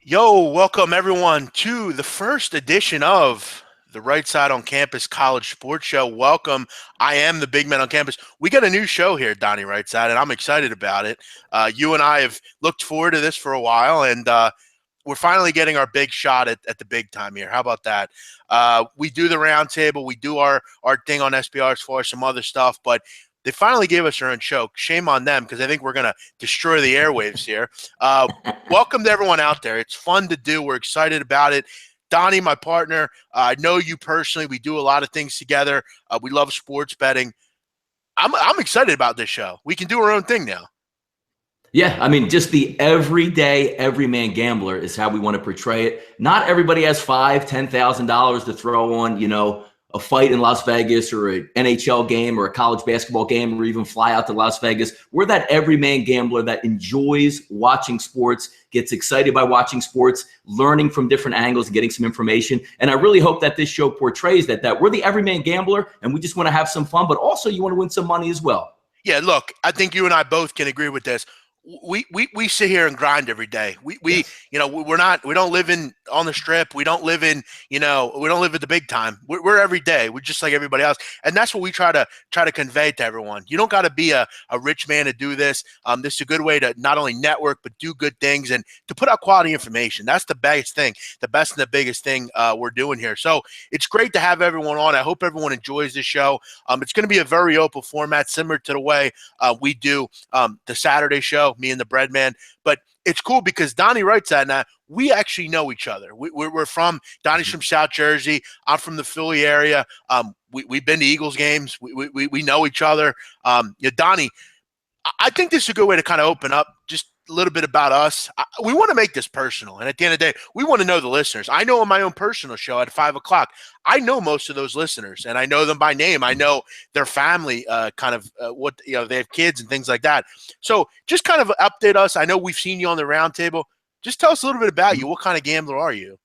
Yo, welcome everyone to the first edition of the Right Side on Campus College Sports Show. Welcome. I am the big man on campus. We got a new show here, Donny Rightside, and I'm excited about it. You and I have looked forward to this for a while, and we're finally getting our big shot at the big time here. How about that? We do the roundtable. We do our thing on SBR as far as some other stuff, but they finally gave us our own show. Shame on them because I think we're going to destroy the airwaves here. Welcome to everyone out there. It's fun to do. We're excited about it. Donny, my partner, I know you personally. We do a lot of things together. We love sports betting. I'm excited about this show. We can do our own thing now. Yeah, I mean, just the everyday, everyman gambler is how we want to portray it. Not everybody has $5,000, $10,000 to throw on, a fight in Las Vegas or an NHL game or a college basketball game or even fly out to Las Vegas. We're that everyman gambler that enjoys watching sports, gets excited by watching sports, learning from different angles and getting some information. And I really hope that this show portrays that we're the everyman gambler and we just want to have some fun, but also you want to win some money as well. Yeah, look, I think you and I both can agree with this. We sit here and grind every day. We don't live on the strip. We don't live we don't live at the big time. We're every day. We're just like everybody else. And that's what we try to convey to everyone. You don't got to be a rich man to do this. This is a good way to not only network, but do good things and to put out quality information. That's the biggest thing, the best and the biggest thing we're doing here. So it's great to have everyone on. I hope everyone enjoys this show. It's going to be a very open format, similar to the way we do the Saturday show, me and the bread man. But it's cool because Donny Rightside and I, we actually know each other. We're from, Donny's from South Jersey. I'm from the Philly area. We've been to Eagles games. We know each other. Donny, I think this is a good way to kind of open up just a little bit about us. We want to make this personal. And at the end of the day, we want to know the listeners. I know on my own personal show at 5 o'clock, I know most of those listeners and I know them by name. I know their family, what, they have kids and things like that. So just kind of update us. I know we've seen you on the roundtable. Just tell us a little bit about you. What kind of gambler are you?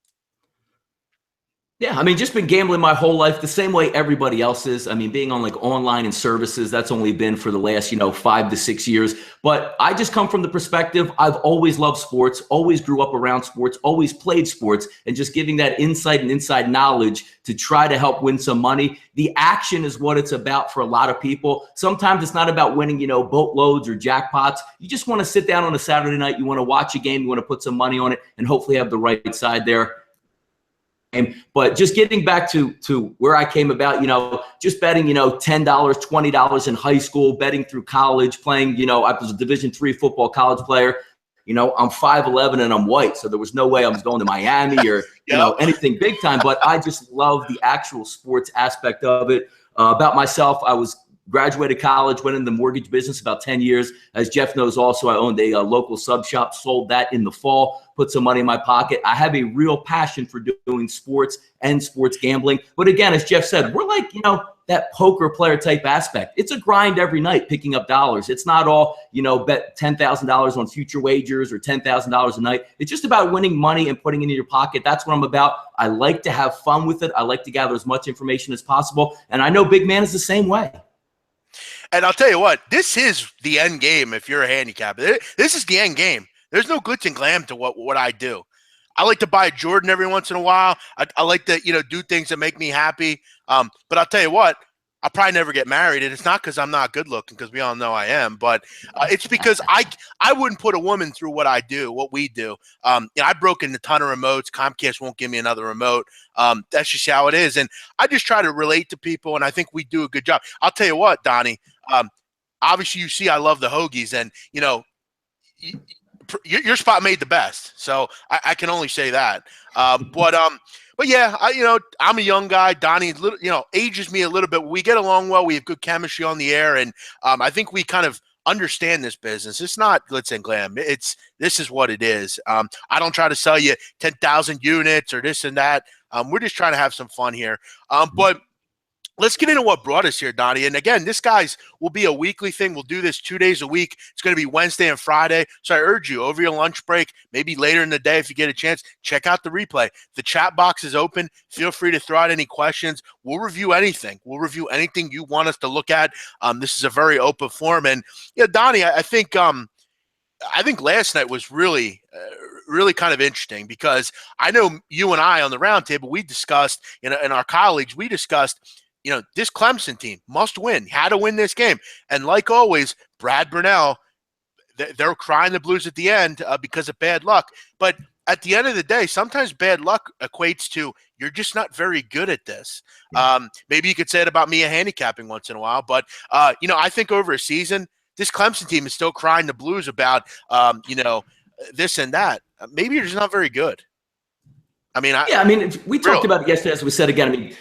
Yeah, I mean, just been gambling my whole life the same way everybody else is. I mean, being on like online and services, that's only been for the last, 5 to 6 years. But I just come from the perspective, I've always loved sports, always grew up around sports, always played sports, and just giving that insight and inside knowledge to try to help win some money. The action is what it's about for a lot of people. Sometimes it's not about winning, boatloads or jackpots. You just want to sit down on a Saturday night, you want to watch a game, you want to put some money on it, and hopefully have the right side there. But just getting back to where I came about, just betting, $10, $20 in high school, betting through college, playing, I was a Division III football college player. I'm 5'11" and I'm white, so there was no way I was going to Miami or, anything big time. But I just love the actual sports aspect of it. About myself, I was graduated college, went in the mortgage business about 10 years. As Jeff knows also, I owned a local sub shop, sold that in the fall, put some money in my pocket. I have a real passion for doing sports and sports gambling. But again, as Jeff said, we're like, that poker player type aspect. It's a grind every night picking up dollars. It's not all, bet $10,000 on future wagers or $10,000 a night. It's just about winning money and putting it in your pocket. That's what I'm about. I like to have fun with it. I like to gather as much information as possible. And I know Big Man is the same way. And I'll tell you what, this is the end game if you're a handicapper. This is the end game. There's no glitz and glam to what I do. I like to buy a Jordan every once in a while. I like to, do things that make me happy. But I'll tell you what, I'll probably never get married. And it's not because I'm not good looking, because we all know I am. But it's because I wouldn't put a woman through what I do, what we do. I've broken a ton of remotes. Comcast won't give me another remote. That's just how it is. And I just try to relate to people, and I think we do a good job. I'll tell you what, Donny, obviously you see I love the hoagies, and, your spot made the best. So I can only say that. But yeah, I'm a young guy. Donny, ages me a little bit. We get along well. We have good chemistry on the air, and I think we kind of understand this business. It's not glitz and glam. This is what it is. I don't try to sell you 10,000 units or this and that. We're just trying to have some fun here. But let's get into what brought us here, Donny. And again, this will be a weekly thing. We'll do this 2 days a week. It's going to be Wednesday and Friday. So I urge you, over your lunch break, maybe later in the day if you get a chance, check out the replay. The chat box is open. Feel free to throw out any questions. We'll review anything. We'll review anything you want us to look at. This is a very open forum. And, Donny, I think last night was really really kind of interesting because I know you and I on the roundtable, we discussed, and our colleagues, we discussed, this Clemson team must win, how to win this game. And like always, Brad Brunell, they're crying the blues at the end because of bad luck. But at the end of the day, sometimes bad luck equates to you're just not very good at this. Maybe you could say it about me handicapping once in a while. But, I think over a season, this Clemson team is still crying the blues about, this and that. Maybe you're just not very good. We talked about it yesterday, as we said again.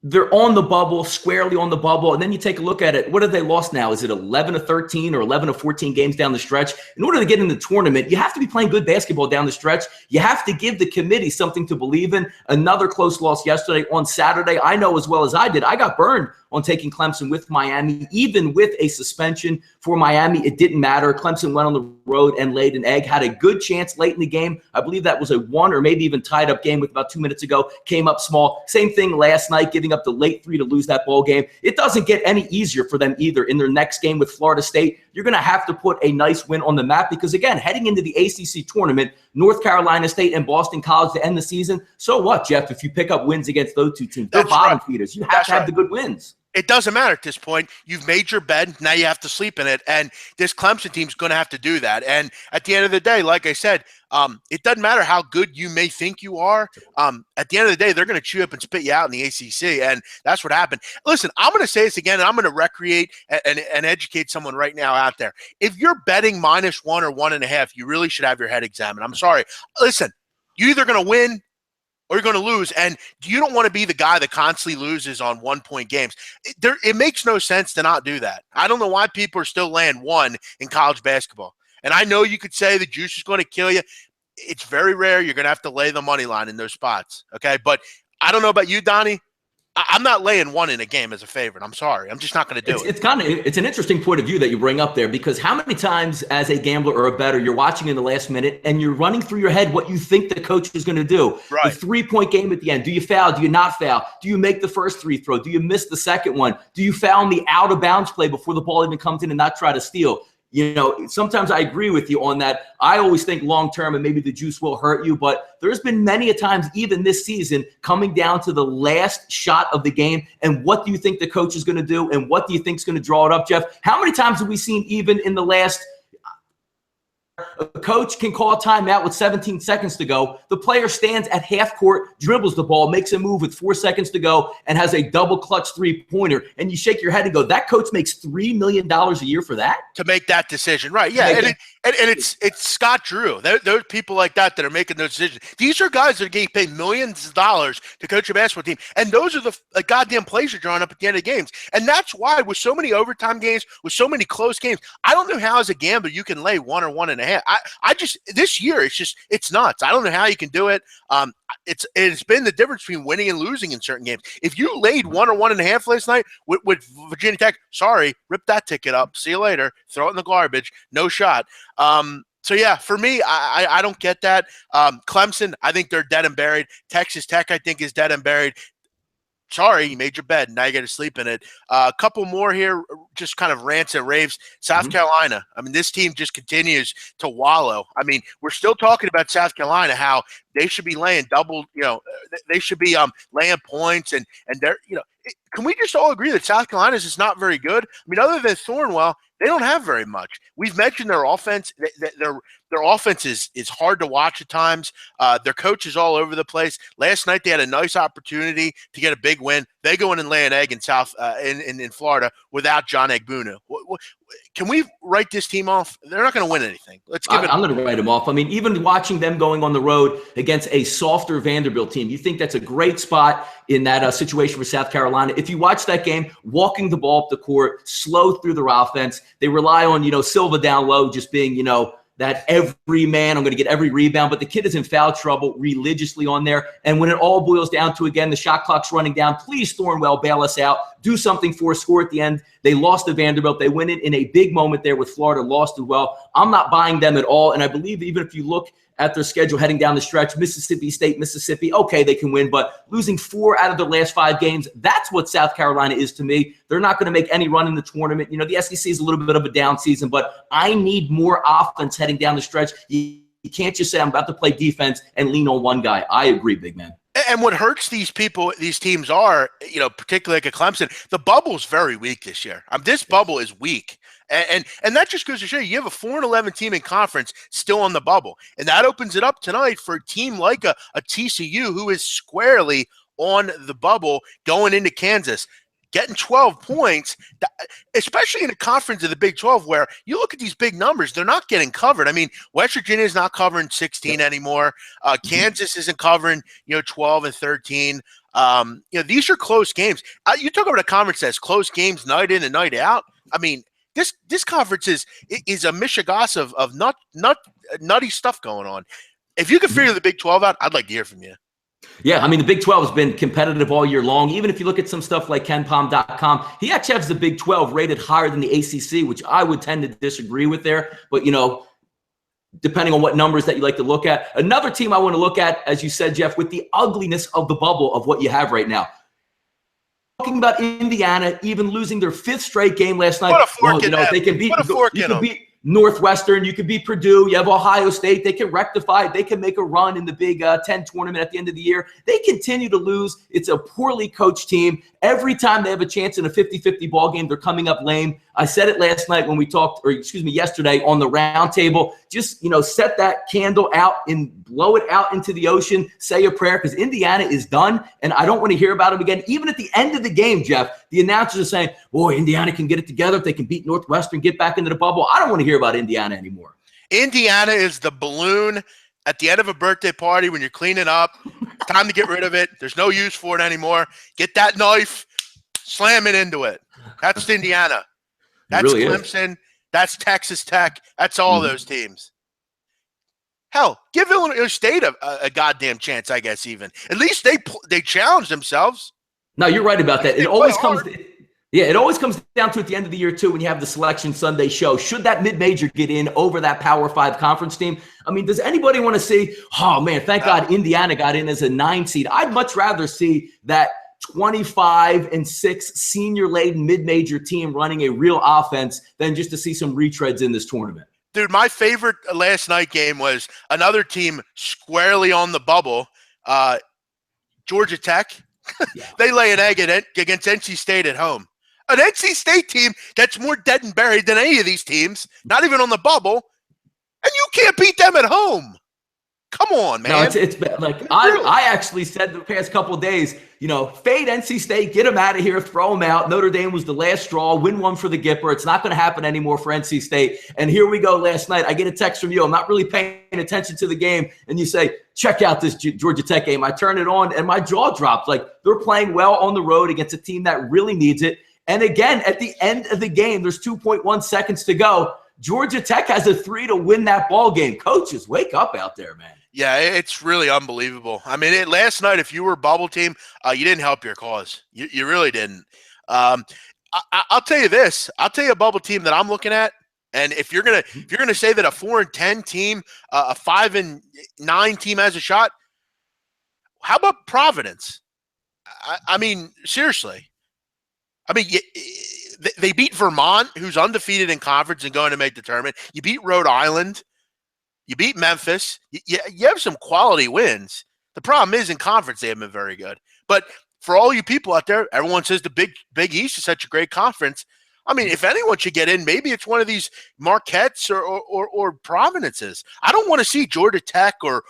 They're on the bubble, squarely on the bubble, and then you take a look at it. What have they lost now? Is it 11 of 13 or 11 of 14 games down the stretch? In order to get in the tournament, you have to be playing good basketball down the stretch. You have to give the committee something to believe in. Another close loss yesterday on Saturday. I know as well as I did, I got burned on taking Clemson with Miami. Even with a suspension for Miami, it didn't matter. Clemson went on the road and laid an egg, had a good chance late in the game. I believe that was a 1 or maybe even tied up game with about 2 minutes ago. Came up small. Same thing last night, giving up the late 3 to lose that ball game. It doesn't get any easier for them either. In their next game with Florida State, you're going to have to put a nice win on the map because, again, heading into the ACC tournament, North Carolina State and Boston College to end the season, so what, Jeff, if you pick up wins against those two teams? They're bottom feeders. You have to have the good wins. It doesn't matter at this point. You've made your bed. Now you have to sleep in it. And this Clemson team's going to have to do that. And at the end of the day, like I said, it doesn't matter how good you may think you are. At the end of the day, they're going to chew up and spit you out in the ACC. And that's what happened. Listen, I'm going to say this again, and I'm going to recreate and educate someone right now out there. If you're betting -1 or 1.5, you really should have your head examined. I'm sorry. Listen, you're either going to win or you're going to lose, and you don't want to be the guy that constantly loses on 1-point games. It makes no sense to not do that. I don't know why people are still laying 1 in college basketball. And I know you could say the juice is going to kill you. It's very rare. You're going to have to lay the money line in those spots, okay? But I don't know about you, Donnie. I'm not laying 1 in a game as a favorite. I'm sorry. I'm just not going to do it. It's an interesting point of view that you bring up there because how many times as a gambler or a bettor you're watching in the last minute and you're running through your head what you think the coach is going to do. Right. The 3-point game at the end. Do you foul? Do you not foul? Do you make the first free throw? Do you miss the second one? Do you foul in the out of bounds play before the ball even comes in and not try to steal? Sometimes I agree with you on that. I always think long-term and maybe the juice will hurt you, but there's been many a times, even this season, coming down to the last shot of the game. And what do you think the coach is going to do? And what do you think is going to draw it up, Jeff? How many times have we seen even in the last a coach can call a timeout with 17 seconds to go. The player stands at half court, dribbles the ball, makes a move with 4 seconds to go, and has a double clutch 3-pointer. And you shake your head and go, that coach makes $3 million a year for that? To make that decision. Right. Yeah. And it's Scott Drew. There's people like that are making those decisions. These are guys that are getting paid millions of dollars to coach a basketball team. And those are the goddamn plays you're drawing up at the end of games. And that's why with so many overtime games, with so many close games, I don't know how as a gambler you can lay 1 or 1.5. I just this year it's nuts. I don't know how you can do it. It's been the difference between winning and losing in certain games. If you laid 1 or 1.5 last night with Virginia Tech, sorry, rip that ticket up. See you later. Throw it in the garbage. No shot. So yeah, for me, I don't get that. Clemson, I think they're dead and buried. Texas Tech, I think, is dead and buried. Sorry, you made your bed. Now you got to sleep in it. A couple more here, just kind of rants and raves. South Carolina. I mean, this team just continues to wallow. I mean, we're still talking about South Carolina, how they should be laying double, they should be laying points and they're, can we just all agree that South Carolina is just not very good? I mean, other than Thornwell, they don't have very much. We've mentioned their offense. Their offense is hard to watch at times. Their coach is all over the place. Last night they had a nice opportunity to get a big win. They go in and lay an egg in Florida without John Egbunu. Can we write this team off? They're not going to win anything. I'm going to write them off. I mean, even watching them going on the road against a softer Vanderbilt team, you think that's a great spot in that situation for South Carolina. If you watch that game, walking the ball up the court, slow through their offense, they rely on, Silva down low just being, that every man, I'm going to get every rebound, but the kid is in foul trouble religiously on there. And when it all boils down to, again, the shot clock's running down, please, Thornwell, bail us out. Do something for a score at the end. They lost to Vanderbilt. They win it in a big moment there with Florida, lost as well. I'm not buying them at all. And I believe even if you look at their schedule heading down the stretch, Mississippi State, Mississippi, okay, they can win, but losing 4 out of their last 5 games, that's what South Carolina is to me. They're not going to make any run in the tournament. The SEC is a little bit of a down season, but I need more offense heading down the stretch. You You can't just say I'm about to play defense and lean on one guy. I agree, big man. And what hurts these teams are, particularly like a Clemson, the bubble's very weak this year. This bubble is weak. And that just goes to show you have a 4-11 team in conference still on the bubble. And that opens it up tonight for a team like a TCU who is squarely on the bubble going into Kansas. Getting 12 points, especially in a conference of the Big 12 where you look at these big numbers, they're not getting covered. I mean, West Virginia is not covering 16 anymore. Kansas isn't covering, 12 and 13. These are close games. You talk about a conference that's close games night in and night out. I mean, this conference is a mishigas of nutty stuff going on. If you could figure the Big 12 out, I'd like to hear from you. Yeah, I mean, the Big 12 has been competitive all year long. Even if you look at some stuff like KenPom.com, he actually has the Big 12 rated higher than the ACC, which I would tend to disagree with there. But, depending on what numbers that you like to look at. Another team I want to look at, as you said, Jeff, with the ugliness of the bubble of what you have right now. Talking about Indiana even losing their 5th straight game last night. What a fork in them. They can beat, What a fork in them. Northwestern, you could beat Purdue, you have Ohio State, they can rectify, they can make a run in the Big 10 tournament at the end of the year. They continue to lose. It's a poorly coached team. Every time they have a chance in a 50-50 ball game, they're coming up lame. I said it last night when we talked, yesterday on the round table. Just, set that candle out and blow it out into the ocean, say a prayer, because Indiana is done, and I don't want to hear about them again. Even at the end of the game, Jeff, the announcers are saying, boy, Indiana can get it together if they can beat Northwestern, get back into the bubble. I don't want to hear about Indiana anymore. Indiana is the balloon at the end of a birthday party when you're cleaning up. Time to get rid of it. There's no use for it anymore. Get that knife, slam it into it. That's Indiana. That's really Clemson. That's Texas Tech. That's all those teams. Hell, give Illinois State a goddamn chance, I guess, even. At least they challenge themselves. No, you're right about that. It always comes down to at the end of the year, too, when you have the Selection Sunday show. Should that mid-major get in over that Power 5 conference team? I mean, does anybody want to see, oh, man, thank God Indiana got in as a 9 seed. I'd much rather see that 25-6 senior-laden mid-major team running a real offense than just to see some retreads in this tournament. Dude, my favorite last night game was another team squarely on the bubble, Georgia Tech. Yeah. They lay an egg against NC State at home. An NC State team that's more dead and buried than any of these teams, not even on the bubble, and you can't beat them at home. Come on, man. No, it's bad. Like I actually said the past couple of days, fade NC State, get them out of here, throw them out. Notre Dame was the last straw, win one for the Gipper. It's not going to happen anymore for NC State. And here we go last night. I get a text from you. I'm not really paying attention to the game. And you say, check out this Georgia Tech game. I turn it on and my jaw drops. Like, they're playing well on the road against a team that really needs it. And again, at the end of the game, there's 2.1 seconds to go. Georgia Tech has a 3 to win that ball game. Coaches, wake up out there, man. Yeah, it's really unbelievable. I mean, last night, if you were a bubble team, you didn't help your cause. You really didn't. I'll tell you this. I'll tell you a bubble team that I'm looking at. And if you're gonna say that a 4-10 team, a 5-9 team has a shot, how about Providence? I mean, seriously. I mean, they beat Vermont, who's undefeated in conference and going to make the tournament. You beat Rhode Island. You beat Memphis. You have some quality wins. The problem is in conference they haven't been very good. But for all you people out there, everyone says the Big East is such a great conference. I mean, if anyone should get in, maybe it's one of these Marquettes or Providences. I don't want to see Georgia Tech or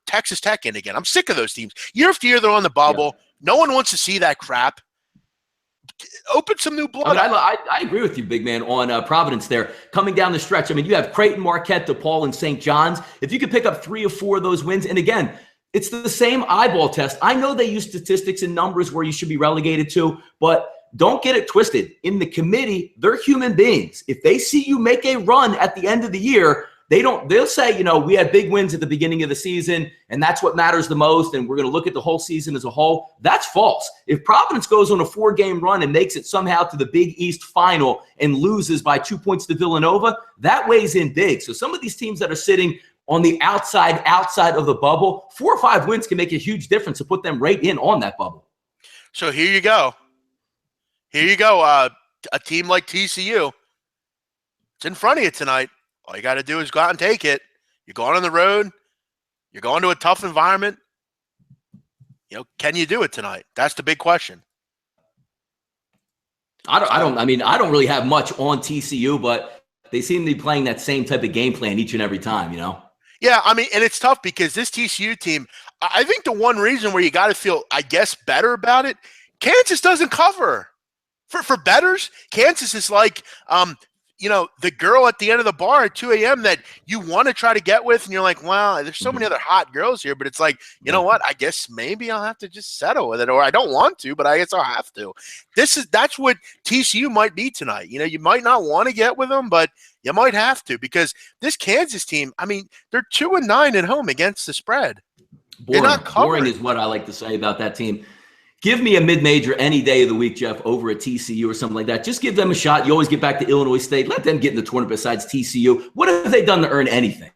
Texas Tech in again. I'm sick of those teams. Year after year, they're on the bubble. Yeah. No one wants to see that crap. Open some new blood. I agree with you, big man, on Providence there. Coming down the stretch, I mean, you have Creighton, Marquette, DePaul, and St. John's. If you could pick up 3 or 4 of those wins, and again, it's the same eyeball test. I know they use statistics and numbers where you should be relegated to, but don't get it twisted. In the committee, they're human beings. If they see you make a run at the end of the year, they'll say, we had big wins at the beginning of the season, and that's what matters the most, and we're going to look at the whole season as a whole. That's false. If Providence goes on a 4-game run and makes it somehow to the Big East final and loses by 2 points to Villanova, that weighs in big. So some of these teams that are sitting on the outside of the bubble, 4 or 5 wins can make a huge difference to put them right in on that bubble. So here you go. A team like TCU, it's in front of you tonight. All you got to do is go out and take it. You're going on the road. You're going to a tough environment. Can you do it tonight? That's the big question. I don't really have much on TCU, but they seem to be playing that same type of game plan each and every time, Yeah, and it's tough because this TCU team, I think the one reason where you got to feel, I guess, better about it, Kansas doesn't cover. For bettors, Kansas is like, the girl at the end of the bar at 2 a.m. that you want to try to get with, and you're like, wow, there's so many other hot girls here, but it's like, you know what? I guess maybe I'll have to just settle with it, or I don't want to, but I guess I'll have to. That's what TCU might be tonight. You might not want to get with them, but you might have to, because this Kansas team, they're 2-9 at home against the spread. Boring. They're not covering. Boring is what I like to say about that team. Give me a mid-major any day of the week, Jeff, over at TCU or something like that. Just give them a shot. You always get back to Illinois State. Let them get in the tournament besides TCU. What have they done to earn anything?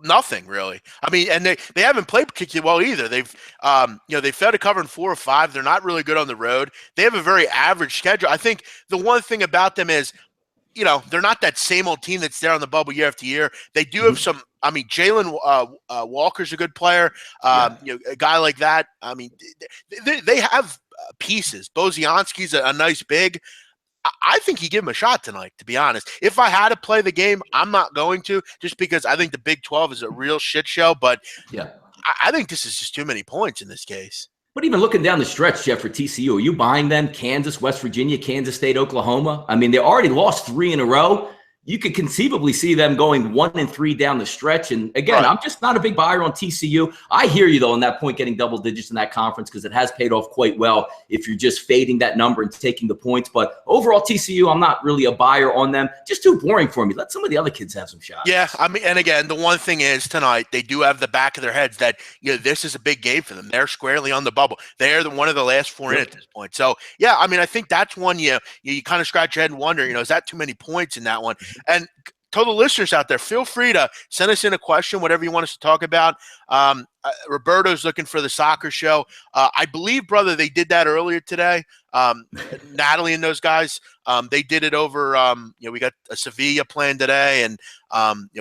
Nothing, really. And they haven't played particularly well either. They've failed to cover in 4 or 5. They're not really good on the road. They have a very average schedule. I think the one thing about them is, they're not that same old team that's there on the bubble year after year. They do have some. Jalen Walker's a good player. A guy like that. They have pieces. Bozianski's a nice big. I think you give him a shot tonight, to be honest. If I had to play the game, I'm not going to, just because I think the Big 12 is a real shit show. But yeah, I think this is just too many points in this case. But even looking down the stretch, Jeff, for TCU, are you buying them? Kansas, West Virginia, Kansas State, Oklahoma? They already lost 3 in a row. You could conceivably see them going 1-3 down the stretch. And again, right. I'm just not a big buyer on TCU. I hear you, though, on that point, getting double digits in that conference, because it has paid off quite well if you're just fading that number and taking the points. But overall, TCU, I'm not really a buyer on them. Just too boring for me. Let some of the other kids have some shots. Yeah, and again, the one thing is tonight, they do have the back of their heads that, this is a big game for them. They're squarely on the bubble. They're one of the last 4 in at this point. So, yeah, I think that's one you kind of scratch your head and wonder, is that too many points in that one? And to the listeners out there, feel free to send us in a question, whatever you want us to talk about. Roberto's looking for the soccer show. I believe, brother, they did that earlier today. Natalie and those guys, they did it over. We got a Sevilla playing today, and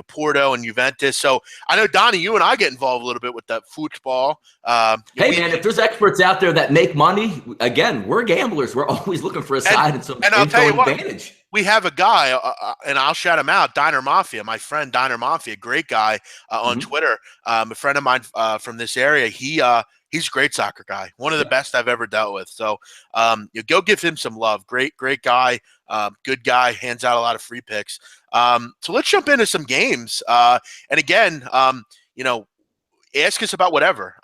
Porto and Juventus. So I know, Donnie, you and I get involved a little bit with that football. Hey, man, if there's experts out there that make money, again, we're gamblers. We're always looking for a side and some advantage. We have a guy, and I'll shout him out, Diner Mafia, my friend Diner Mafia, great guy on Twitter, a friend of mine from this area. He's a great soccer guy, one of the best I've ever dealt with. So go give him some love. Great guy, good guy, hands out a lot of free picks. So let's jump into some games. And again, ask us about whatever.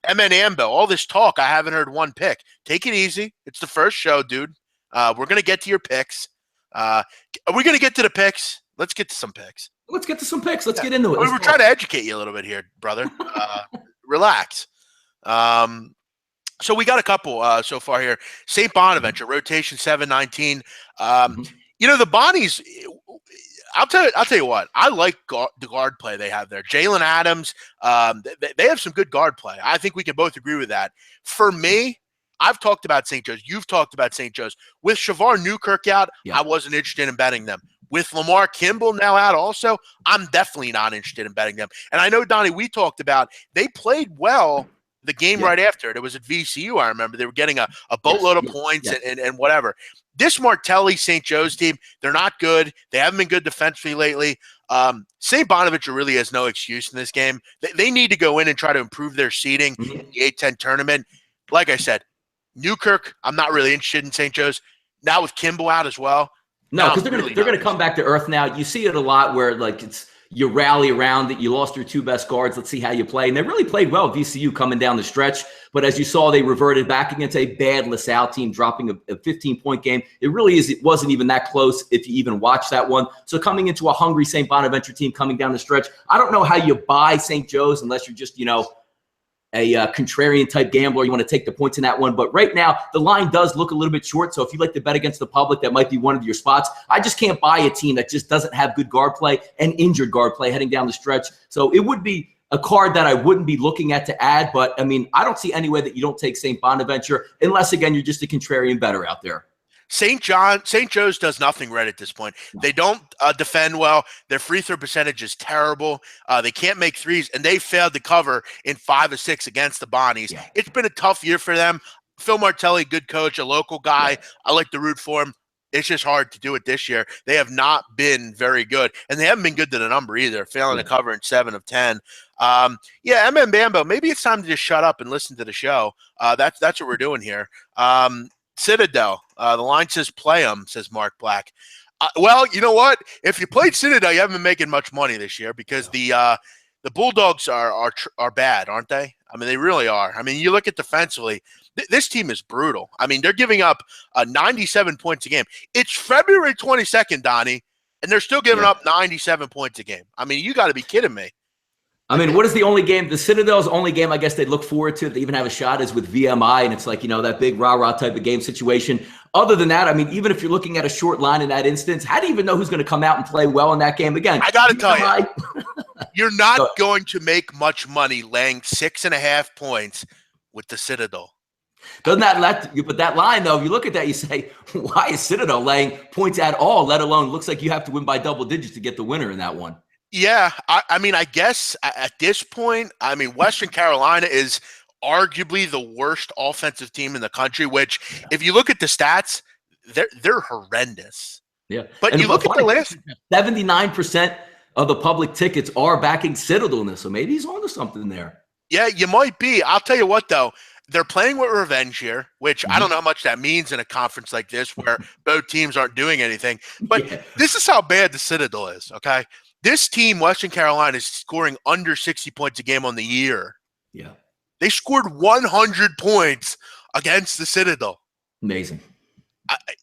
Ambo, all this talk, I haven't heard one pick. Take it easy. It's the first show, dude. We're going to get to your picks. Are we going to get to the picks? Let's get to some picks. Let's get to some picks. Let's get into it. We're trying to educate you a little bit here, brother. Relax. So we got a couple so far here. St. Bonaventure, rotation 7-19. The Bonnies, I'll tell you what. I like the guard play they have there. Jalen Adams, they have some good guard play. I think we can both agree with that. For me, I've talked about St. Joe's. You've talked about St. Joe's. With Shavar Newkirk out, I wasn't interested in betting them. With Lamar Kimball now out also, I'm definitely not interested in betting them. And I know, Donnie, we talked about they played well the game right after it. It was at VCU, I remember. They were getting a boatload of points and whatever. This Martelli St. Joe's team, they're not good. They haven't been good defensively lately. St. Bonaventure really has no excuse in this game. They need to go in and try to improve their seeding in the A-10 tournament. Like I said, Newkirk, I'm not really interested in St. Joe's. Now with Kimball out as well. No, because they're going to come back to earth now. You see it a lot where you rally around it. You lost your 2 best guards. Let's see how you play. And they really played well, VCU, coming down the stretch. But as you saw, they reverted back against a bad LaSalle team, dropping a 15-point game. It wasn't even that close if you even watch that one. So coming into a hungry St. Bonaventure team coming down the stretch, I don't know how you buy St. Joe's unless you're just, a contrarian type gambler. You want to take the points in that one. But right now, the line does look a little bit short. So if you like to bet against the public, that might be one of your spots. I just can't buy a team that just doesn't have good guard play and injured guard play heading down the stretch. So it would be a card that I wouldn't be looking at to add. But, I don't see any way that you don't take St. Bonaventure unless, again, you're just a contrarian bettor out there. St. Joe's does nothing right at this point. They don't defend well. Their free throw percentage is terrible. They can't make threes, and they failed to cover in 5 of 6 against the Bonnies. Yeah. It's been a tough year for them. Phil Martelli, good coach, a local guy. Yeah. I like to root for him. It's just hard to do it this year. They have not been very good, and they haven't been good to the number either, failing to cover in 7 of 10. MM Bambo, maybe it's time to just shut up and listen to the show. That's what we're doing here. Citadel, the line says play them, says Mark Black. Well, you know what? If you played Citadel, you haven't been making much money this year because the Bulldogs are bad, aren't they? I mean, they really are. I mean, you look at defensively, this team is brutal. I mean, they're giving up 97 points a game. It's February 22nd, Donnie, and they're still giving up 97 points a game. I mean, you got to be kidding me. I mean, what is the only game? The Citadel's only game I guess they'd look forward to. They even have a shot is with VMI, and it's like, that big rah-rah type of game situation. Other than that, I mean, even if you're looking at a short line in that instance, how do you even know who's going to come out and play well in that game? Again, I got to tell you, you're not going to make much money laying 6.5 points with the Citadel. Doesn't that let you put that line, though? If you look at that, you say, why is Citadel laying points at all, let alone looks like you have to win by double digits to get the winner in that one? Yeah, I mean, I guess at this point, I mean, Western Carolina is arguably the worst offensive team in the country, which if you look at the stats, they're horrendous. Yeah. But and you look at the list. 79% of the public tickets are backing Citadel in this, so maybe he's onto something there. Yeah, you might be. I'll tell you what, though. They're playing with revenge here, which I don't know how much that means in a conference like this where both teams aren't doing anything. But this is how bad the Citadel is, okay? This team, Western Carolina, is scoring under 60 points a game on the year. Yeah. They scored 100 points against the Citadel. Amazing.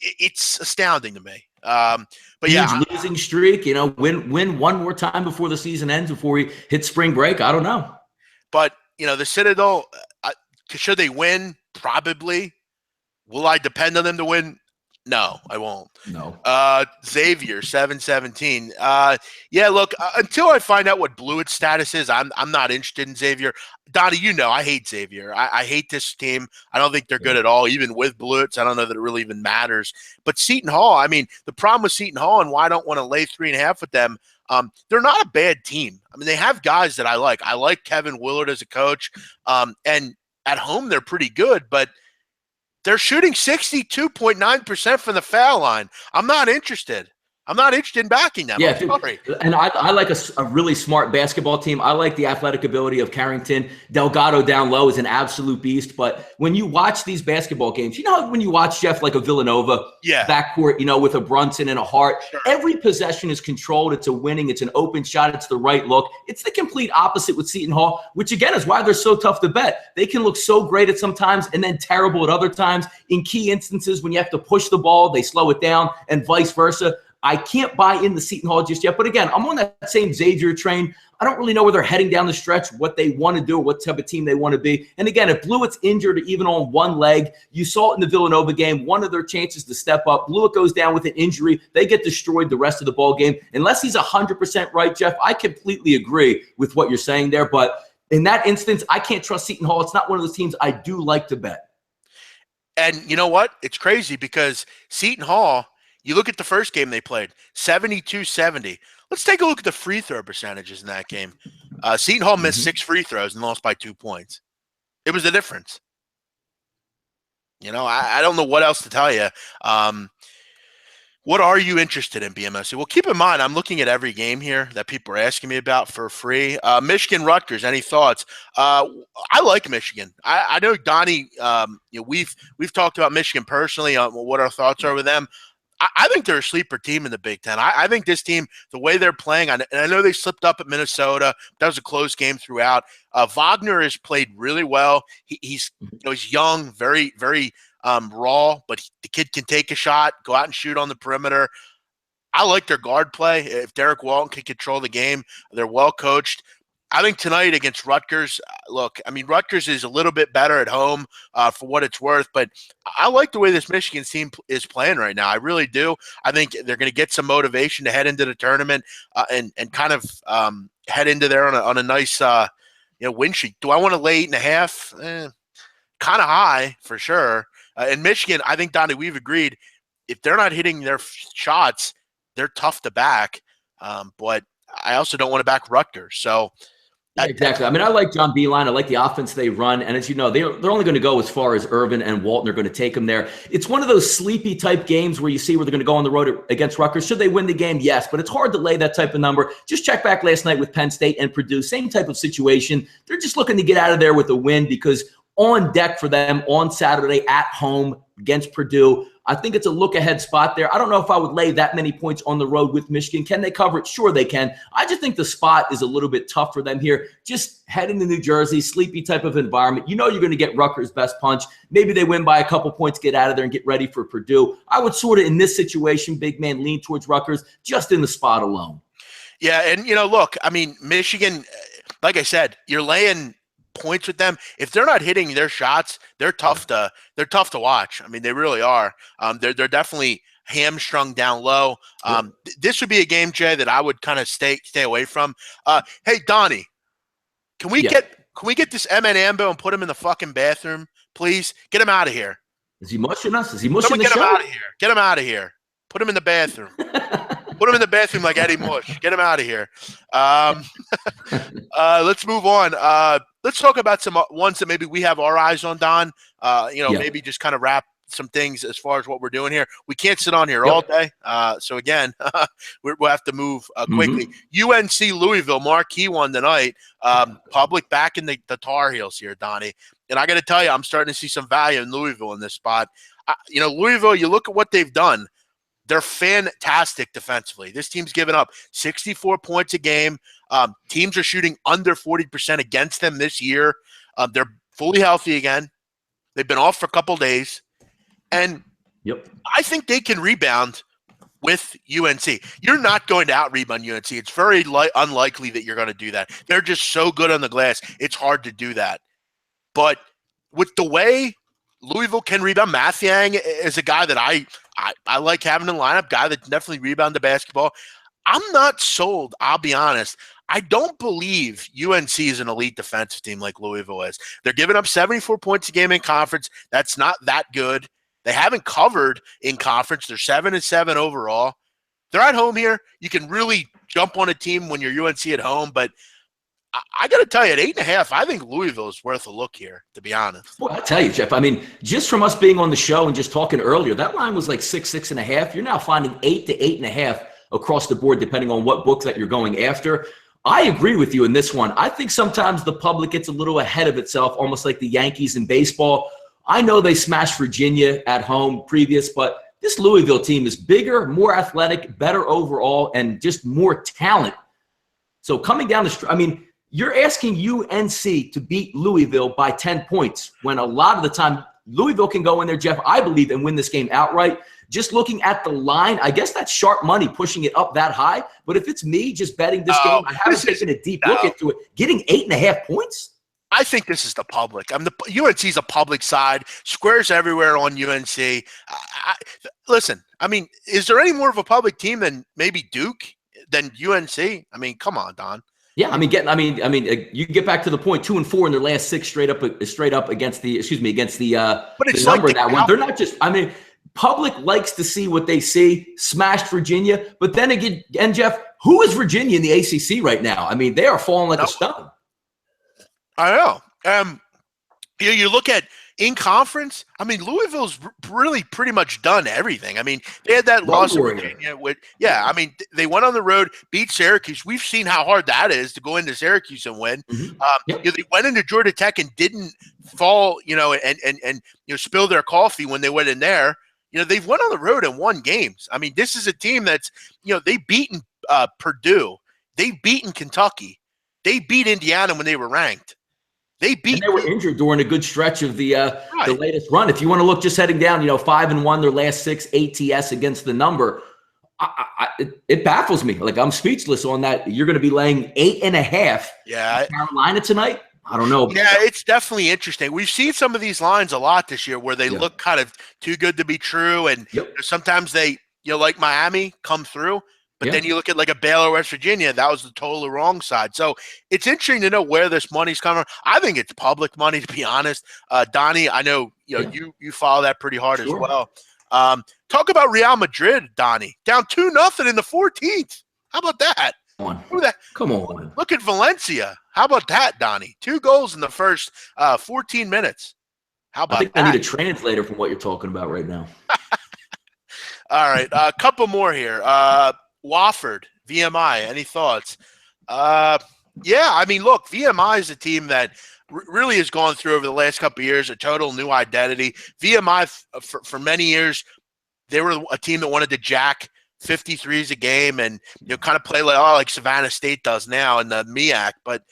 It's astounding to me. But huge losing streak, win one more time before the season ends, before we hit spring break. I don't know. But, the Citadel, should they win? Probably. Will I depend on them to win? No, I won't. No. Xavier, 7-17. Yeah, look, until I find out what Blewett's status is, I'm not interested in Xavier. Donnie, I hate Xavier. I hate this team. I don't think they're good at all, even with Blewett. I don't know that it really even matters. But Seton Hall, I mean, the problem with Seton Hall and why I don't want to lay 3.5 with them, they're not a bad team. I mean, they have guys that I like. I like Kevin Willard as a coach. And at home, they're pretty good, but they're shooting 62.9% from the foul line. I'm not interested. I'm not interested in backing them. Yeah, sorry. And I like a really smart basketball team. I like the athletic ability of Carrington. Delgado down low is an absolute beast. But when you watch these basketball games, when you watch, Jeff, like a Villanova backcourt, with a Brunson and a Hart, every possession is controlled. It's a winning. It's an open shot. It's the right look. It's the complete opposite with Seton Hall, which, again, is why they're so tough to bet. They can look so great at some times and then terrible at other times. In key instances, when you have to push the ball, they slow it down, and vice versa. I can't buy in the Seton Hall just yet. But again, I'm on that same Xavier train. I don't really know where they're heading down the stretch, what they want to do, what type of team they want to be. And again, if Blewett's injured even on one leg, you saw it in the Villanova game, one of their chances to step up. Blewett goes down with an injury. They get destroyed the rest of the ball game. Unless he's 100% right, Jeff, I completely agree with what you're saying there. But in that instance, I can't trust Seton Hall. It's not one of those teams I do like to bet. And you know what? It's crazy because Seton Hall, you look at the first game they played, 72-70. Let's take a look at the free throw percentages in that game. Seton Hall missed 6 free throws and lost by 2 points. It was the difference. I don't know what else to tell you. What are you interested in, BMOC? Well, keep in mind, I'm looking at every game here that people are asking me about for free. Michigan, Rutgers, any thoughts? I like Michigan. I know, Donnie, we've talked about Michigan personally, what our thoughts are with them. I think they're a sleeper team in the Big Ten. I think this team, the way they're playing, and I know they slipped up at Minnesota. That was a close game throughout. Wagner has played really well. He's young, very, very raw, but the kid can take a shot, go out and shoot on the perimeter. I like their guard play. If Derek Walton can control the game, they're well coached. I think tonight against Rutgers, Rutgers is a little bit better at home for what it's worth, but I like the way this Michigan team is playing right now. I really do. I think they're going to get some motivation to head into the tournament and kind of head into there on a nice win sheet. Do I want to lay 8.5? Kind of high for sure. In Michigan, I think, Donnie, we've agreed if they're not hitting their shots, they're tough to back. But I also don't want to back Rutgers. So yeah, exactly. I mean, I like John Beilein. I like the offense they run. And as you know, they're only going to go as far as Irvin and Walton are going to take them there. It's one of those sleepy type games where you see where they're going to go on the road against Rutgers. Should they win the game? Yes. But it's hard to lay that type of number. Just check back last night with Penn State and Purdue. Same type of situation. They're just looking to get out of there with a win because on deck for them on Saturday at home against Purdue. I think it's a look-ahead spot there. I don't know if I would lay that many points on the road with Michigan. Can they cover it? Sure they can. I just think the spot is a little bit tough for them here. Just heading to New Jersey, sleepy type of environment. You know you're going to get Rutgers' best punch. Maybe they win by a couple points, get out of there, and get ready for Purdue. I would sort of, in this situation, big man, lean towards Rutgers just in the spot alone. Yeah, and, look, I mean, Michigan, like I said, you're laying points with them. If they're not hitting their shots, they're tough to watch. I mean, they really are. They're definitely hamstrung down low. This would be a game, Jay, that I would kind of stay away from. Hey, Donnie, can we get this Ambo and put him in the fucking bathroom, please? Get him out of here. Is he mushing us? Is he mushing the show? Get him out of here. Get him out of here. Put him in the bathroom. Put him in the bathroom like Eddie Mush. Get him out of here. Let's move on. Let's talk about some ones that maybe we have our eyes on, Don. Maybe just kind of wrap some things as far as what we're doing here. We can't sit on here all day. So, again, we'll have to move quickly. UNC Louisville, marquee one tonight. Public back in the Tar Heels here, Donnie. And I got to tell you, I'm starting to see some value in Louisville in this spot. Louisville, you look at what they've done. They're fantastic defensively. This team's given up 64 points a game. Teams are shooting under 40% against them this year. They're fully healthy again. They've been off for a couple days. And I think they can rebound with UNC. You're not going to out-rebound UNC. It's very unlikely that you're going to do that. They're just so good on the glass. It's hard to do that. But with the way Louisville can rebound, Mathiang is a guy that I like having in the lineup, guy that definitely rebound the basketball. I'm not sold, I'll be honest. I don't believe UNC is an elite defensive team like Louisville is. They're giving up 74 points a game in conference. That's not that good. They haven't covered in conference. They're 7-7 overall. They're at home here. You can really jump on a team when you're UNC at home, but I got to tell you, at 8.5, I think Louisville is worth a look here, to be honest. Well, I tell you, Jeff, I mean, just from us being on the show and just talking earlier, that line was like 6.5. You're now finding 8 to 8.5 across the board, depending on what book that you're going after. I agree with you in this one. I think sometimes the public gets a little ahead of itself, almost like the Yankees in baseball. I know they smashed Virginia at home previous, but this Louisville team is bigger, more athletic, better overall, and just more talent. So coming down the stretch, I mean, you're asking UNC to beat Louisville by 10 points when a lot of the time Louisville can go in there, Jeff, I believe, and win this game outright. Just looking at the line, I guess that's sharp money pushing it up that high. But if it's me just betting this game, I haven't taken a deep look into it. Getting 8.5 points? I think this is the public. UNC's a public side. Squares everywhere on UNC. Listen, I mean, is there any more of a public team than maybe Duke, than UNC? I mean, come on, Don. Yeah, I mean, you get back to the point, 2-4 in their last 6 straight up against the but it's the number like that one. They're not just. I mean, public likes to see what they see. Smashed Virginia, but then again, and Jeff, who is Virginia in the ACC right now? I mean, they are falling like a stone. I know. You look at in conference. I mean, Louisville's really pretty much done everything. I mean, they had that loss in Virginia. I mean, they went on the road, beat Syracuse. We've seen how hard that is to go into Syracuse and win. They went into Georgia Tech and didn't fall, and spill their coffee when they went in there. They've went on the road and won games. I mean, this is a team that's, they've beaten Purdue. They've beaten Kentucky. They beat Indiana when they were ranked. They were injured during a good stretch of the latest run. If you want to look just heading down, 5-1 their last 6 ATS against the number. It baffles me. Like, I'm speechless on that. You're going to be laying 8.5. Yeah, Carolina tonight. I don't know. Yeah, it's definitely interesting. We've seen some of these lines a lot this year where they look kind of too good to be true, and sometimes they, like Miami, come through. But then you look at like a Baylor, West Virginia, that was the totally wrong side. So it's interesting to know where this money's coming from. I think it's public money, to be honest. Donnie, I know you follow that pretty hard as well. Talk about Real Madrid, Donnie. Down 2-0 in the 14th. How about that? Come on. Look at Valencia. How about that, Donnie? 2 goals in the first 14 minutes. How about I think that? I need a translator from what you're talking about right now. All right, a couple more here. Wofford, VMI, any thoughts? Yeah, I mean, look, VMI is a team that really has gone through over the last couple of years a total new identity. VMI, for many years, they were a team that wanted to jack 53s a game and kind of play like Savannah State does now in the MEAC. But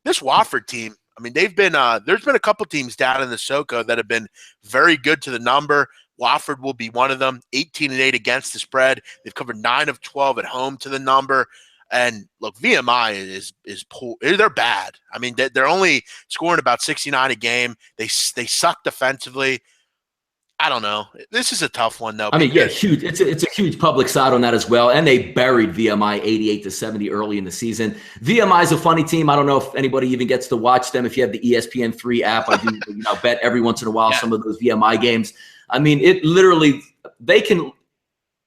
this Wofford team, I mean, they've been there's been a couple teams down in the SoCo that have been very good to the number. Wofford will be one of them. 18-8 against the spread. They've covered 9 of 12 at home to the number. And look, VMI is poor. They're bad. I mean, they're only scoring about 69 a game. They suck defensively. I don't know. This is a tough one, though. I mean, yeah, huge. It's a huge public side on that as well. And they buried VMI 88-70 early in the season. VMI is a funny team. I don't know if anybody even gets to watch them. If you have the ESPN3 app, I do bet every once in a while some of those VMI games. I mean, it literally they can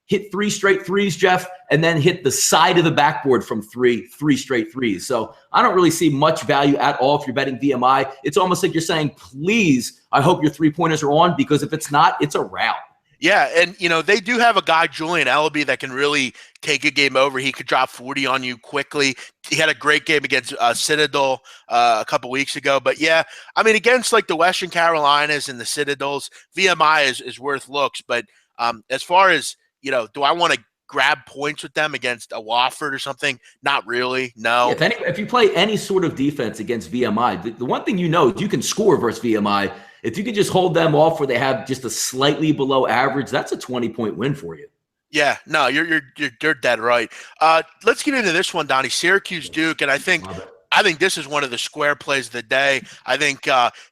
hit 3 straight threes, Jeff, and then hit the side of the backboard from three straight threes. So I don't really see much value at all if you're betting VMI. It's almost like you're saying, please, I hope your 3-pointers are on, because if it's not, it's a rout. Yeah, and, they do have a guy, Julian Ellaby, that can really take a game over. He could drop 40 on you quickly. He had a great game against Citadel a couple weeks ago. But, yeah, I mean, against, like, the Western Carolinas and the Citadels, VMI is worth looks. But as far as, do I want to grab points with them against a Wofford or something? Not really, no. If you play any sort of defense against VMI, the one thing is you can score versus VMI. If you can just hold them off where they have just a slightly below average, that's a 20-point win for you. Yeah, no, you're dead right. Let's get into this one, Donnie. Syracuse Duke, and I think this is one of the square plays of the day. I think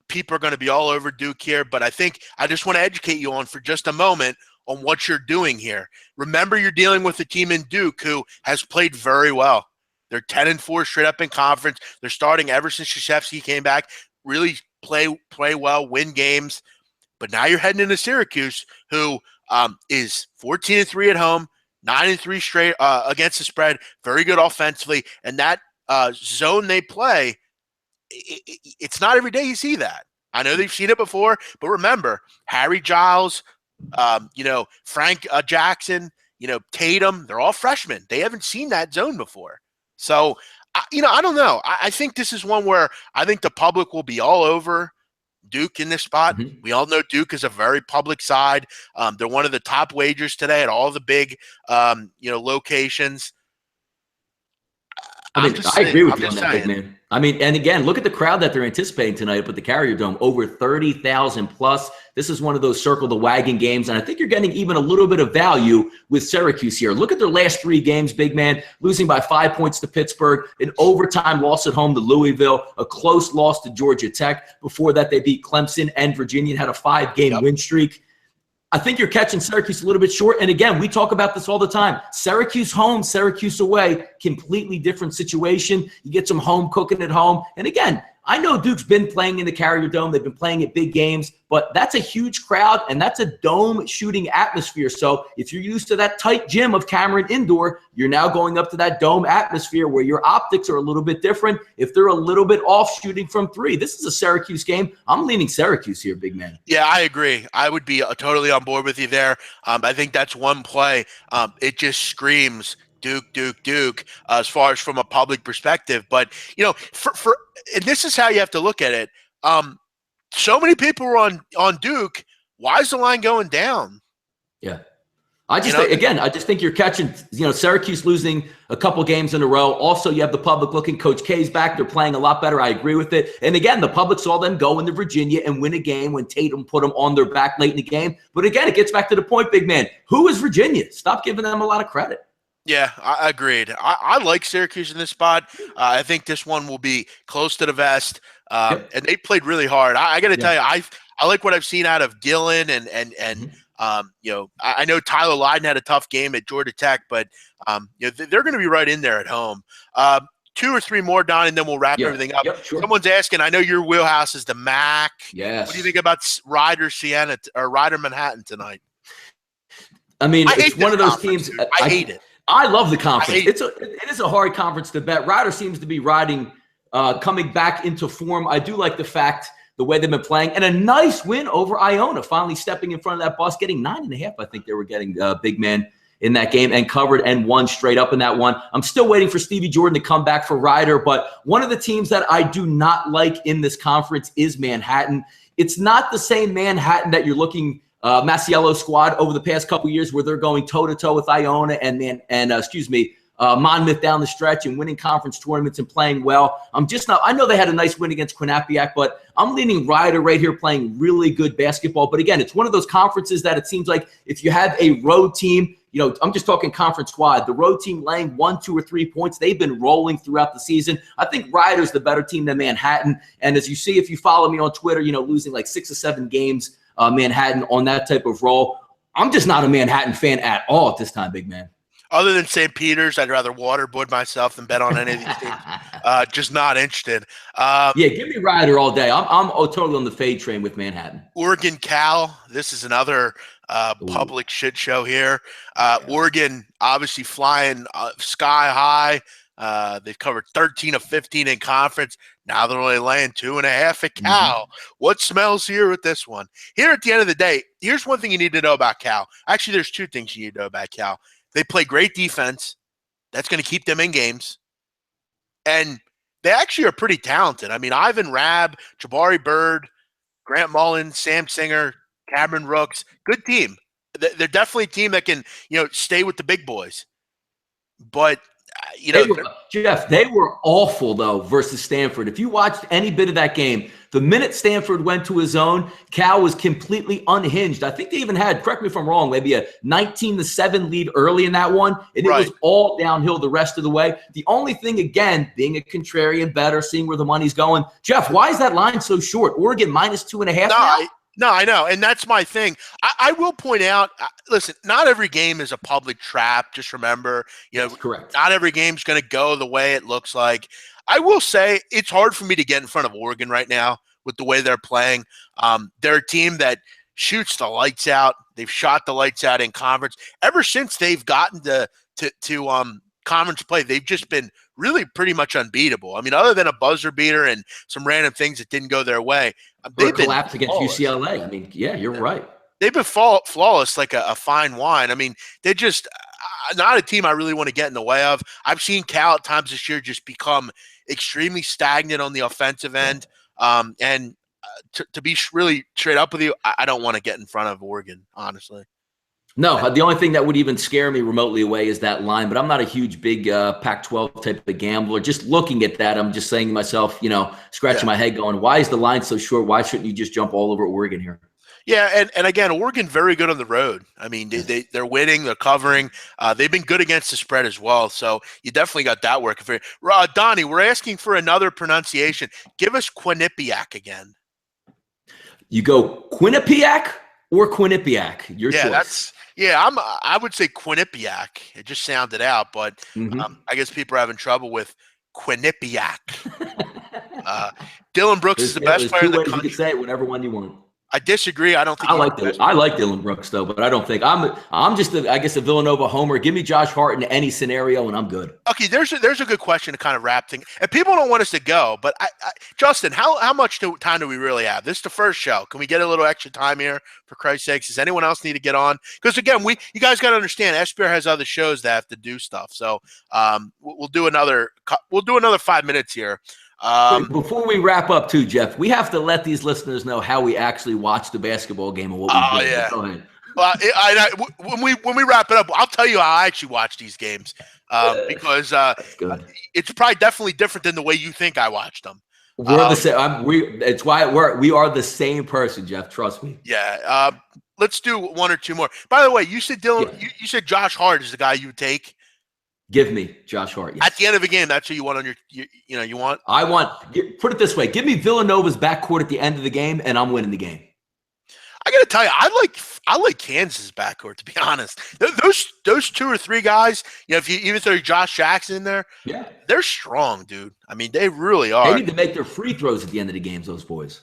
people are going to be all over Duke here, but I think I just want to educate you on for just a moment on what you're doing here. Remember, you're dealing with a team in Duke who has played very well. They're 10-4 straight up in conference. They're starting ever since Krzyzewski came back. Really play well, win games. But now you're heading into Syracuse, who is 14-3 at home, 9-3 straight against the spread. Very good offensively, and that zone they play, it's not every day you see that. I know they've seen it before, but remember, Harry Giles, Frank Jackson, Tatum, they're all freshmen. They haven't seen that zone before. So, I don't know. I think this is one where I think the public will be all over Duke in this spot. Mm-hmm. We all know Duke is a very public side. They're one of the top wagers today at all the big, locations. I agree with you on that, big man. I mean, and again, look at the crowd that they're anticipating tonight up at the Carrier Dome, over 30,000 plus. This is one of those circle the wagon games, and I think you're getting even a little bit of value with Syracuse here. Look at their last 3 games, big man, losing by 5 points to Pittsburgh, an overtime loss at home to Louisville, a close loss to Georgia Tech. Before that, they beat Clemson and Virginia and had a 5-game win streak. I think you're catching Syracuse a little bit short. And again, we talk about this all the time. Syracuse home, Syracuse away, completely different situation. You get some home cooking at home. And again, I know Duke's been playing in the Carrier Dome. They've been playing at big games, but that's a huge crowd and that's a dome shooting atmosphere. So if you're used to that tight gym of Cameron Indoor, you're now going up to that dome atmosphere where your optics are a little bit different. If they're a little bit off shooting from 3, this is a Syracuse game. I'm leaning Syracuse here, big man. Yeah, I agree. I would be totally on board with you there. I think that's one play. It just screams Duke, as far as from a public perspective. But, and this is how you have to look at it. So many people were on Duke. Why is the line going down? Yeah. I just think you're catching, Syracuse losing a couple games in a row. Also, you have the public looking. Coach K's back. They're playing a lot better. I agree with it. And again, the public saw them go into Virginia and win a game when Tatum put them on their back late in the game. But again, it gets back to the point, big man. Who is Virginia? Stop giving them a lot of credit. Yeah, I agreed. I like Syracuse in this spot. I think this one will be close to the vest. And they played really hard. I got to tell you, I like what I've seen out of Gillen and I know Tyler Lydon had a tough game at Georgia Tech, but they're going to be right in there at home. 2 or 3 more, Don, and then we'll wrap everything up. Yep, sure. Someone's asking, I know your wheelhouse is the MAC. Yes. What do you think about Ryder Manhattan tonight? I mean, I it's hate one of this those conference, teams. dude. I hate it. I love the conference. It is a hard conference to bet. Ryder seems to be riding, coming back into form. I do like the fact the way they've been playing, and a nice win over Iona, finally stepping in front of that bus, getting 9.5. I think they were getting big man in that game, and covered and won straight up in that one. I'm still waiting for Stevie Jordan to come back for Ryder, but one of the teams that I do not like in this conference is Manhattan. It's not the same Manhattan that you're looking Masiello squad over the past couple of years, where they're going toe-to-toe with Iona and Monmouth down the stretch and winning conference tournaments and playing well. I'm just not – I know they had a nice win against Quinnipiac, but I'm leaning Ryder right here, playing really good basketball. But again, it's one of those conferences that it seems like if you have a road team, I'm just talking conference squad, the road team laying 1, 2, or 3 points, they've been rolling throughout the season. I think Ryder's the better team than Manhattan. And as you see, if you follow me on Twitter, losing like 6 or 7 games, Manhattan on that type of roll. I'm just not a Manhattan fan at all at this time, big man. Other than St. Peter's, I'd rather waterboard myself than bet on any of these teams. Just not interested. Yeah, give me Ryder all day. I'm totally on the fade train with Manhattan. Oregon Cal. This is another public shit show here. Oregon obviously flying sky high. They've covered 13 of 15 in conference. Now they're only laying 2.5 at Cal. What smells here with this one? Here at the end of the day, here's one thing you need to know about Cal. Actually, there's 2 things you need to know about Cal. They play great defense. That's going to keep them in games. And they actually are pretty talented. I mean, Ivan Rabb, Jabari Bird, Grant Mullins, Sam Singer, Cameron Rooks, good team. They're definitely a team that can, stay with the big boys. But Jeff, they were awful, though, versus Stanford. If you watched any bit of that game, the minute Stanford went to his own, Cal was completely unhinged. I think they even had, correct me if I'm wrong, maybe a 19-7 lead early in that one, and it was all downhill the rest of the way. The only thing, again, being a contrarian better, seeing where the money's going. Jeff, why is that line so short? Oregon minus 2.5 now? No, I know, and that's my thing. I will point out, listen, not every game is a public trap. Just remember, correct. Not every game's going to go the way it looks like. I will say it's hard for me to get in front of Oregon right now with the way they're playing. They're a team that shoots the lights out. They've shot the lights out in conference. Ever since they've gotten to conference play, they've just been really pretty much unbeatable. I mean, other than a buzzer beater and some random things that didn't go their way. They've collapsed against UCLA. I mean, yeah, you're right. They've been flawless like a fine wine. I mean, they're just not a team I really want to get in the way of. I've seen Cal at times this year just become extremely stagnant on the offensive end. To be really straight up with you, I don't want to get in front of Oregon, honestly. No, the only thing that would even scare me remotely away is that line, but I'm not a huge, big Pac-12 type of gambler. Just looking at that, I'm just saying to myself, scratching my head going, why is the line so short? Why shouldn't you just jump all over Oregon here? Yeah, and again, Oregon very good on the road. I mean, they're winning, they're covering. They've been good against the spread as well, so you definitely got that working for you. Donnie, we're asking for another pronunciation. Give us Quinnipiac again. You go Quinnipiac or Quinnipiac? Your choice. I would say Quinnipiac. It just sounded out, but I guess people are having trouble with Quinnipiac. Dylan Brooks is the best player in the country. You can say it whatever one you want. I disagree. I don't think I like Dylan Brooks though, but I don't think I'm just a Villanova homer. Give me Josh Hart in any scenario, and I'm good. Okay, there's a good question to kind of wrap things. And people don't want us to go, but Justin, how much time do we really have? This is the first show. Can we get a little extra time here for Christ's sakes? Does anyone else need to get on? Because again, you guys got to understand, SBR has other shows that have to do stuff. So we'll do another 5 minutes here. Before we wrap up too, Jeff, we have to let these listeners know how we actually watch the basketball game and what we do. Yeah. Go ahead. When we wrap it up, I'll tell you how I actually watch these games because it's probably definitely different than the way you think I watch them. We're the same. It's why we are the same person, Jeff. Trust me. Yeah. Let's do one or two more. By the way, you said Dylan. Yeah. You said Josh Hart is the guy you would take. Give me Josh Hart. Yes. At the end of the game, that's who you want on you want? I want – put it this way. Give me Villanova's backcourt at the end of the game, and I'm winning the game. I got to tell you, I like Kansas' backcourt, to be honest. Those 2 or 3 guys, if you even throw Josh Jackson in there, they're strong, dude. I mean, they really are. They need to make their free throws at the end of the games, those boys.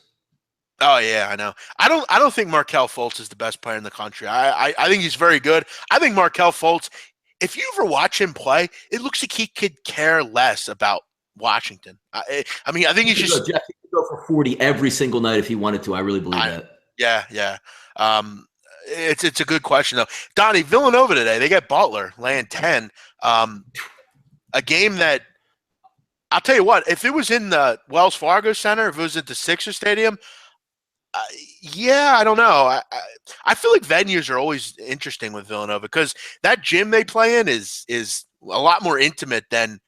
Oh yeah, I know. I don't think Markelle Fultz is the best player in the country. I think he's very good. I think Markelle Fultz, if you ever watch him play, it looks like he could care less about Washington. I mean, I think He he's could go, just. Jeff, he could go for 40 every single night if he wanted to. I really believe I, that. yeah, yeah. It's a good question though. Donnie, Villanova today, they get Butler laying 10. A game that I'll tell you what, if it was in the Wells Fargo Center, if it was at the Sixer Stadium, uh, yeah, I don't know. I feel like venues are always interesting with Villanova because that gym they play in is a lot more intimate than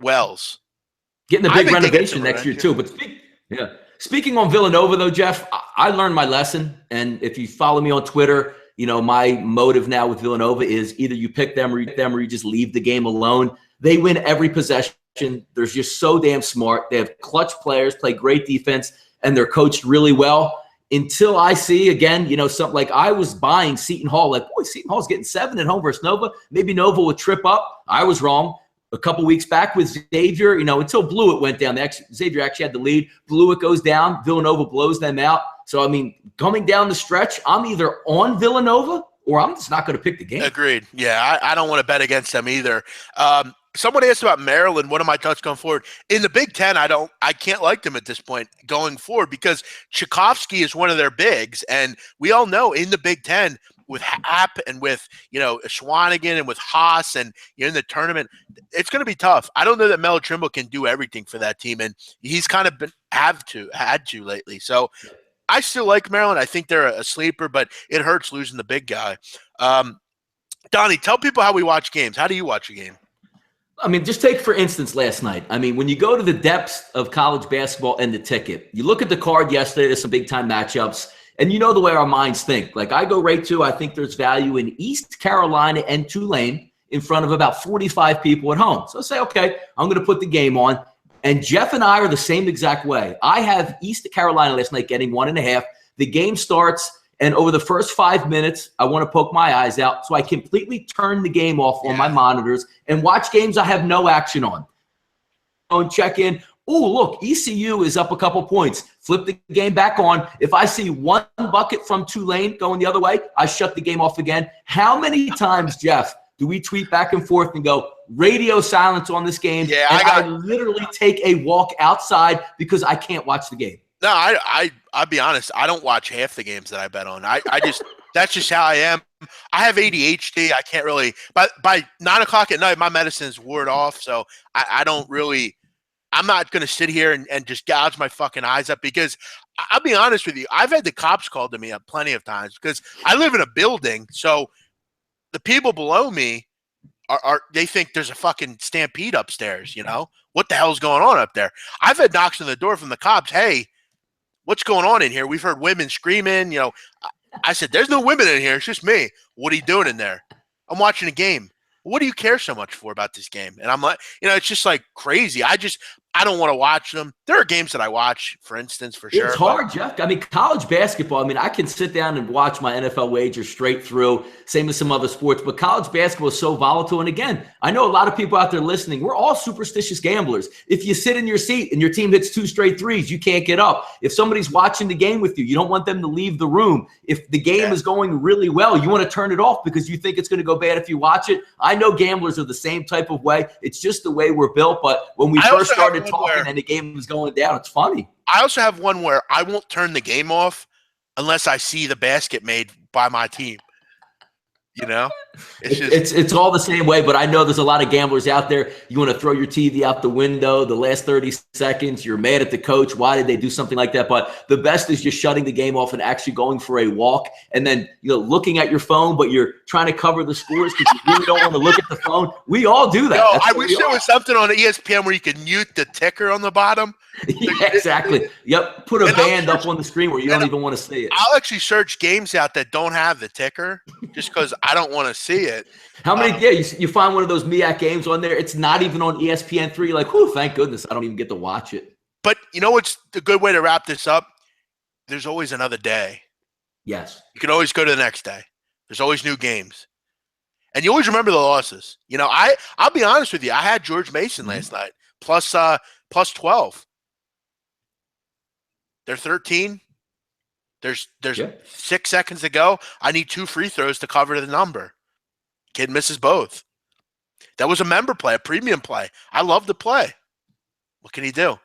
Wells. Getting a I big think they get renovation some next year revenge. too. But speaking on Villanova though, Jeff, I learned my lesson. And if you follow me on Twitter, my motive now with Villanova is either you pick them or you just leave the game alone. They win every possession. They're just so damn smart. They have clutch players, play great defense, and they're coached really well. Until I see again, something like I was buying Seton Hall, like, boy, Seton Hall's getting 7 at home versus Nova. Maybe Nova would trip up. I was wrong. A couple weeks back with Xavier, until Blewett went down. Xavier actually had the lead. Blewett goes down. Villanova blows them out. So, I mean, coming down the stretch, I'm either on Villanova or I'm just not going to pick the game. Agreed. Yeah, I don't want to bet against them either. Someone asked about Maryland. What are my thoughts going forward? In the Big Ten, I can't like them at this point going forward because Tchaikovsky is one of their bigs. And we all know in the Big Ten with Happ and with, Schwanigan and with Haas and in the tournament, it's going to be tough. I don't know that Melo Trimble can do everything for that team. And he's kind of had to lately. So I still like Maryland. I think they're a sleeper, but it hurts losing the big guy. Donnie, tell people how we watch games. How do you watch a game? I mean, just take, for instance, last night. I mean, when you go to the depths of college basketball and the ticket, you look at the card yesterday, there's some big-time matchups, and you know the way our minds think. Like, I go right to, I think there's value in East Carolina and Tulane in front of about 45 people at home. So say, okay, I'm going to put the game on. And Jeff and I are the same exact way. I have East Carolina last night getting 1.5. The game starts, and over the first 5 minutes, I want to poke my eyes out. So I completely turn the game off on my monitors and watch games I have no action on. Check in. Oh, look, ECU is up a couple points. Flip the game back on. If I see one bucket from Tulane going the other way, I shut the game off again. How many times, Jeff, do we tweet back and forth and go, radio silence on this game? Yeah, and I literally take a walk outside because I can't watch the game. No, I'll be honest. I don't watch half the games that I bet on. I just that's just how I am. I have ADHD. I can't really. But by 9 o'clock at night, my medicine's wore off, so I don't really. I'm not going to sit here and just gouge my fucking eyes up because I'll be honest with you. I've had the cops called to me up plenty of times because I live in a building, so the people below me are they think there's a fucking stampede upstairs. What the hell's going on up there? I've had knocks on the door from the cops. Hey, what's going on in here? We've heard women screaming. I said, there's no women in here. It's just me. What are you doing in there? I'm watching a game. What do you care so much for about this game? And I'm like, it's just like crazy. I don't want to watch them. There are games that I watch, for instance, for sure. It's hard, Jeff. I mean, college basketball, I can sit down and watch my NFL wagers straight through, same as some other sports, but college basketball is so volatile. And again, I know a lot of people out there listening, we're all superstitious gamblers. If you sit in your seat and your team hits 2 straight threes, you can't get up. If somebody's watching the game with you, you don't want them to leave the room. If the game is going really well, you want to turn it off because you think it's going to go bad if you watch it. I know gamblers are the same type of way. It's just the way we're built. But when we first started talking and the game was going down, it's funny. I also have one where I won't turn the game off unless I see the basket made by my team. It's all the same way, but I know there's a lot of gamblers out there. You want to throw your TV out the window the last 30 seconds. You're mad at the coach. Why did they do something like that? But the best is just shutting the game off and actually going for a walk and then looking at your phone, but you're trying to cover the scores because you really don't want to look at the phone. We all do that. I wish there was something on ESPN where you could mute the ticker on the bottom. Yeah, exactly. Yep. Put a band up on the screen where you don't even want to see it. I'll actually search games out that don't have the ticker just because I don't want to see it. How many? You find one of those MEAC games on there. It's not even on ESPN3. You're like, whew, thank goodness I don't even get to watch it. But what's the good way to wrap this up? There's always another day. Yes. You can always go to the next day. There's always new games. And you always remember the losses. I'll be honest with you. I had George Mason last night plus 12. They're 13. There's Yeah. 6 seconds to go. I need 2 free throws to cover the number. Kid misses both. That was a member play, a premium play. I love the play. What can he do?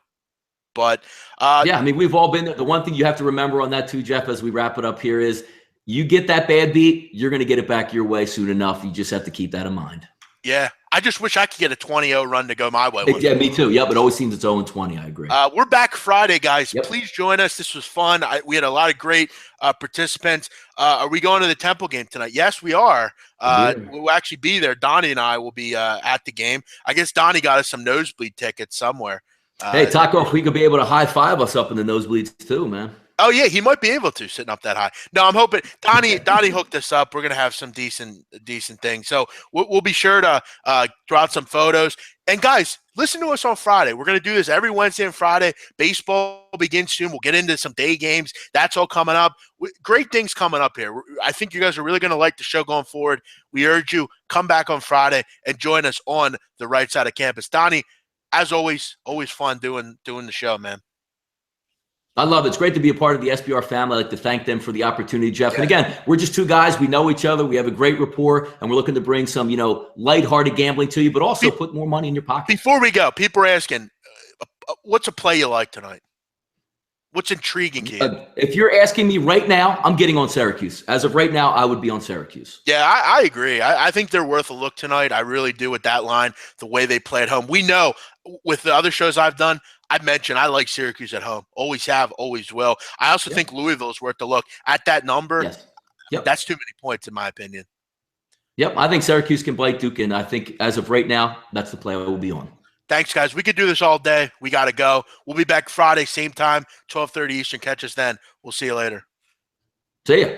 But yeah, I mean, we've all been there. The one thing you have to remember on that too, Jeff, as we wrap it up here is you get that bad beat, you're going to get it back your way soon enough. You just have to keep that in mind. Yeah, I just wish I could get a 20-0 run to go my way. Yeah, me too. Yep, it always seems it's 0-20. I agree. We're back Friday, guys. Yep. Please join us. This was fun. We had a lot of great participants. Are we going to the Temple game tonight? Yes, we are. We'll actually be there. Donnie and I will be at the game. I guess Donnie got us some nosebleed tickets somewhere. Hey, Taco, if we could be able to high-five us up in the nosebleeds too, man. Oh, yeah, he might be able to, sitting up that high. No, I'm hoping Donnie hooked us up. We're going to have some decent things. So we'll be sure to throw out some photos. And, guys, listen to us on Friday. We're going to do this every Wednesday and Friday. Baseball begins soon. We'll get into some day games. That's all coming up. Great things coming up here. I think you guys are really going to like the show going forward. We urge you, come back on Friday and join us on the right side of campus. Donnie, as always fun doing the show, man. I love it. It's great to be a part of the SBR family. I'd like to thank them for the opportunity, Jeff. Yeah. And again, we're just 2 guys. We know each other. We have a great rapport, and we're looking to bring some, lighthearted gambling to you, but also put more money in your pocket. Before we go, people are asking, what's a play you like tonight? What's intriguing to you? If you're asking me right now, I'm getting on Syracuse. As of right now, I would be on Syracuse. Yeah, I agree. I think they're worth a look tonight. I really do with that line, the way they play at home. We know with the other shows I've done, I've mentioned I like Syracuse at home. Always have, always will. I also think Louisville is worth a look. At that number, that's too many points in my opinion. Yep, I think Syracuse can bite Duke, and I think as of right now, that's the play I will be on. Thanks, guys. We could do this all day. We got to go. We'll be back Friday, same time, 12:30 Eastern. Catch us then. We'll see you later. See ya.